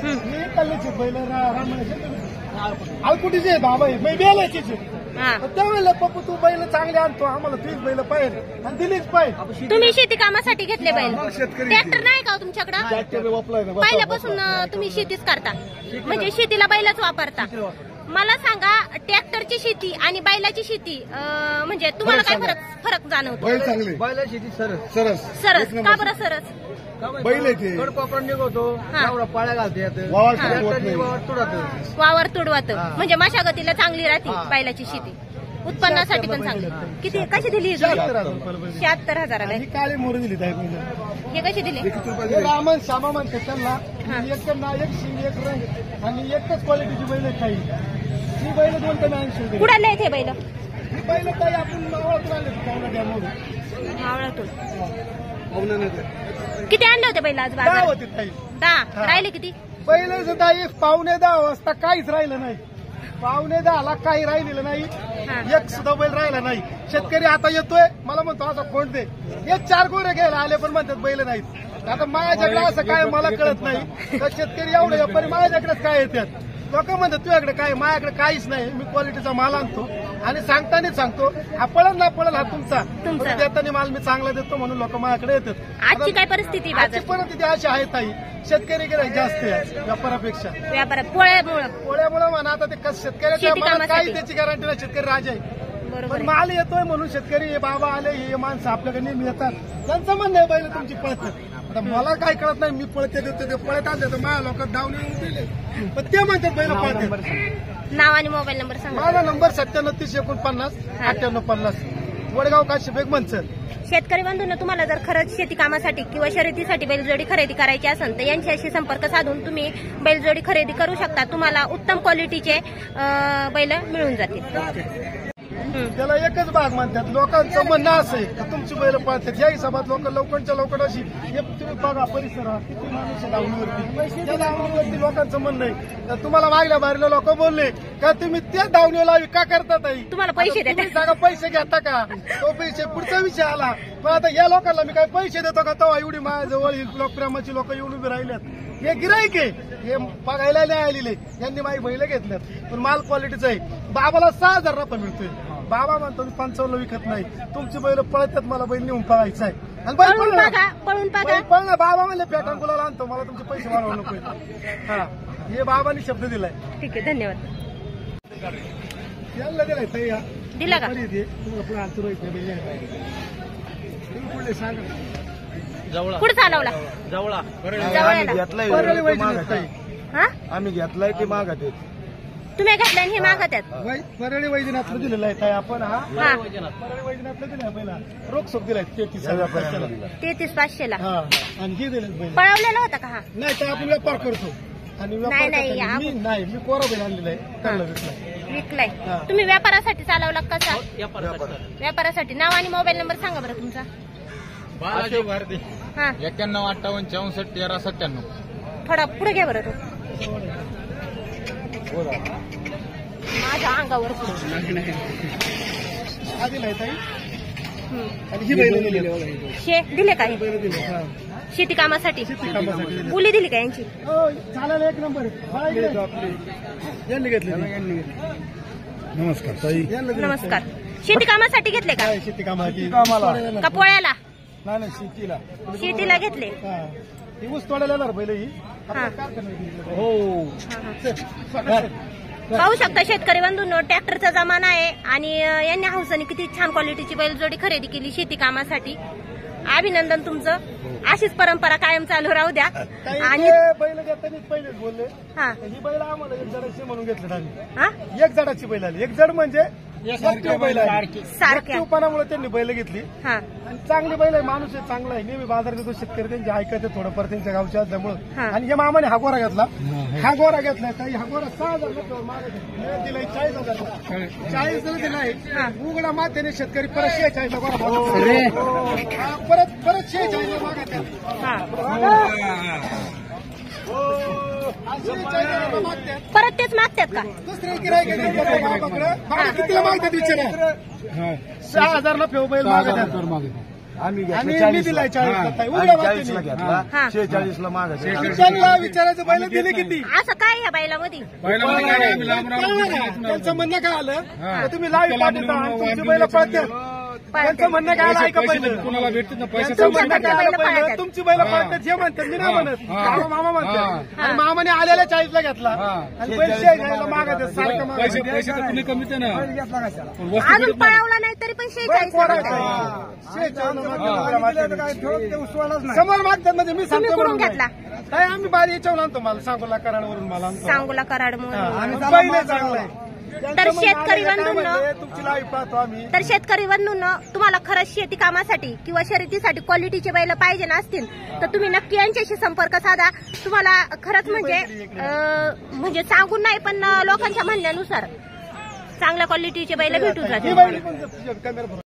मी कल्ल्याची बैल आलकुटीचे बाबा आहे बेलाचीच त्यावेळेला पप्पू तू बैल चांगले आणतो आम्हाला तीच बैल पाहिजे आणि दिलीच पाहिजे. तुम्ही शेती कामासाठी घेतले बैल, ट्रॅक्टर नाही का तुमच्याकडे? पहिल्यापासून तुम्ही शेतीच करता म्हणजे शेतीला बैलच वापरता. मला सांगा ट्रॅक्टरची शेती आणि बैलाची शेती म्हणजे तुम्हाला काय फरक जाणवतो? बैलाची शेती सरस सरस का बरं सरस? बैल कडपापड निघतो एवढा पाळ्या घालते वावर तुडवत म्हणजे मशागतीला चांगली राहते बैलाची शेती, उत्पन्नासाठी पण चांगली. किती कशी दिली? 76,000. काळी मोहर दिली हे कशी दिली? रामन श्यामा म्हणतात त्यांना एक नायक शिंग एक रंग आणि एकच क्वालिटीची बैल काही ही बैल 280. कुणाला आहेत हे बैल? ही बैल काही आपण मावळातून आणले मावळातून. किती आणले होते बैल आज बाजारात? 10. राहिले किती बैल? सुद्धा 9:45 वाजता काहीच राहिलं नाही. 9:45 काही राहिलेलं नाही, एक सुद्धा बैल राहिला नाही. शेतकरी आता येतोय मला म्हणतो असं कोण दे, हे 4 गोरे घ्यायला आले पण म्हणतात बैल नाहीत. आता माझ्याकडे असं काय मला कळत नाही तर शेतकरी एवढे व्यापारी माझ्याकडेच काय येतात. लोक म्हणतात तुझ्याकडे काय, माझ्याकडे काहीच नाही. मी क्वालिटीचा माल आणतो आणि सांगताना सांगतो हा पळल ना पळल हा तुमचा, देताना माल मी चांगला देतो म्हणून लोक माझ्याकडे येतात. आजची काय परिस्थिती? परिस्थिती अशी आहे ताई, शेतकरी गिराईक जास्त आहे व्यापारापेक्षा. पोळ्यामुळे म्हणा आता ते शेतकऱ्याच्या मनात काही त्याची गॅरंटी नाही. शेतकरी राजा आहे पण माल येतोय म्हणून शेतकरी हे बाबा आले हे माणसं आपल्याकडे नेहमी येतात. त्यांचं म्हणणं आहे बैल तुमची पळतात. आता मला काय कळत नाही, मी पळते देतो ते पळत आणते तर माझ्या लोकांना डाऊन येऊन दिले पण ते म्हणतात बैल पळतात. नाव आणि मोबाईल नंबर सांगा. माझा नंबर 973049 9850 वडगाव काशीबेग मनसर. शेतकरी बंधूंनो, तुम्हाला जर खरंच शेती कामासाठी किंवा शर्यतीसाठी बैलजोडी खरेदी करायची असेल तर यांच्याशी संपर्क साधून तुम्ही बैलजोडी खरेदी करू शकता. तुम्हाला उत्तम क्वालिटीचे बैल मिळून जातील. त्याला एकच भाग म्हणतात. लोकांचं म्हणणं असं आहे की तुमची बैल पळतात या हिशोबात लोक लवकरच्या लवकर अशी तुम्ही बघा परिसरात किती माणूस धावणीवरती, त्या धावणीवरती लोकांचं म्हणणं आहे. तर तुम्हाला मागल्या बाहेरला लोक बोलले का तुम्ही त्या धावणीला का करतात, तुम्हाला पैसे देतात सांगा पैसे घेता का? तो पैसे पुढचा विषय आला. पण आता या लोकांना मी काय पैसे देतो का? तेव्हा एवढी माझ्याजवळ लोकप्रेमाची लोक येऊन उभी राहिल्यात. हे गिराईक आहे, हे बघायला नाही आलेले, यांनी माझी बैल घेतल्यात पण माल क्वालिटीचा आहे. बाबाला 6,000 रुपये मिळतोय. बाबा म्हणतो 55 विकत नाही, तुमची बैल पळतात, मला बैल नेऊन पळायचं आहे. आणि बैल पळणं बाबा म्हणले पॅटर्न गुलाला आणतो, मला तुमचे पैसे वाढवू नको. हा हे बाबांनी शब्द दिलाय. ठीक आहे, धन्यवाद. याला दिलाय ताई, दिला का? तुम्हाला पुढे पुढे सांगा. कुठे चालवला? जवळा आम्ही घेतलाय की मागत तुम्ही घेतलाय हे मागत आहेत. परळी वैजनाथला दिलेला आहे काय आपण? हा परळी वैजनाथला दिला पहिला रोख सोप दिलाय 33,500 आणि हे दिले. पळवलेला होता का? हा नाही, तर आपण व्यापार करतो आणि मी कोरा बैल आणलेला आहे, विकलाय. तुम्ही व्यापारासाठी चालवला कसा? व्यापारासाठी. नाव आणि मोबाईल नंबर सांगा बरं तुमचा. बालाजी भारती. 91 58 64 13 97. थोडा पुढे घ्या बरं. माझ्या अंगावर दिलाय ताई आणि ही बैल दिले का? शेती कामासाठी बोली दिली का यांची? चालेल, एक नंबर यांनी घेतले. नमस्कार ताई. नमस्कार. शेती कामासाठी घेतले का? शेती कामासाठी का पोळ्याला? नाही, शेतीला घेतले. ऊस तोडायला येणार पहिले ही. हो, पाहू शकता शेतकरी बंधूंनो, ट्रॅक्टरचा जमाना आहे आणि यांनी हौसाने किती छान क्वालिटीची बैलजोडी खरेदी केली शेती कामासाठी. अभिनंदन तुमचं. अशीच परंपरा कायम चालू राहू द्या. आणि बैल घेताना पहिलेच बोलले ही बैल आम्हाला एक जडाची म्हणून घेतलं आम्ही. एक जडाची बैल आली. एक जड म्हणजे सारख्या उपानामुळे त्यांनी बैल घेतली आणि चांगली बैल आहे. माणूस आहे, चांगला आहे, नेहमी बाजारात येतो. शेतकरी त्यांचे ऐकायचे थोडंफार त्यांच्या गावच्या असल्यामुळे. आणि हे मामाने हा गोरा घेतला. हा गोरा घेतलाय काही. हा गोरा 6,000 दिलाय. 40,000 40 दिला आहे. उघडा मातेने शेतकरी परत 46 परत 46 मागत. परत तेच मागतात का? दुसरे गिराईक कितीला मागतात विचारा. 6,000 बैल मागत. आम्ही आणि घेतला मी दिलाय 40 ला ताई. उघड्या 40 ला वाटेने. घेतला हा. 46 ला मागायचं आणि त्यांना विचारायचं बैल दिले किती असं काय या बैलामध्ये त्यांचं म्हणणं काय आलं तर तुम्ही लाईव्ह पाठवता आणि तुमची बैल पळतात. त्यांचं म्हणणं काय आलं ऐका पहिलं. कोणाला भेटत ना पैसे त्यांचं म्हणणं काय आलं बैलं पहिलं पळतात. तुमची बैल पळतात हे म्हणतात मी नाही म्हणत मामा म्हणतात आणि मामाने आलेल्या 40 ला घेतला आणि पैसे घ्यायला मागत आहेत, सारखं पैसे मागत पैसे तर कुणी कमीच आहे ना घेतला कशाला पण वस्तू अजून भेटत नाही. पळवला नाही तरी पण 46 मागतात. समोर मागतात म्हणजे मी तुम्ही सांगतो कुठून म्हणून घेतला नाही. ताई आम्ही बारी याच्यावर आणतो मला सांगोला कराडवरून मला आणतो सांगोला कराड म्हणून. पहिले चांगलं आहे. तर शेतकरी बंधूंनो तुमची लाईव्ह पाहतो आम्ही तर शेतकरी बंधूंनो तुम्हाला खरंच शेती कामासाठी किंवा शर्यतीसाठी क्वालिटीचे बैल पाहिजे नसतील तर तुम्ही नक्की यांच्याशी संपर्क साधा. तुम्हाला खरंच म्हणजे सांगून नाही पण लोकांच्या म्हणण्यानुसार चांगल्या क्वालिटीचे बैल भेटून ही जातील. बैल पण कॅमेरा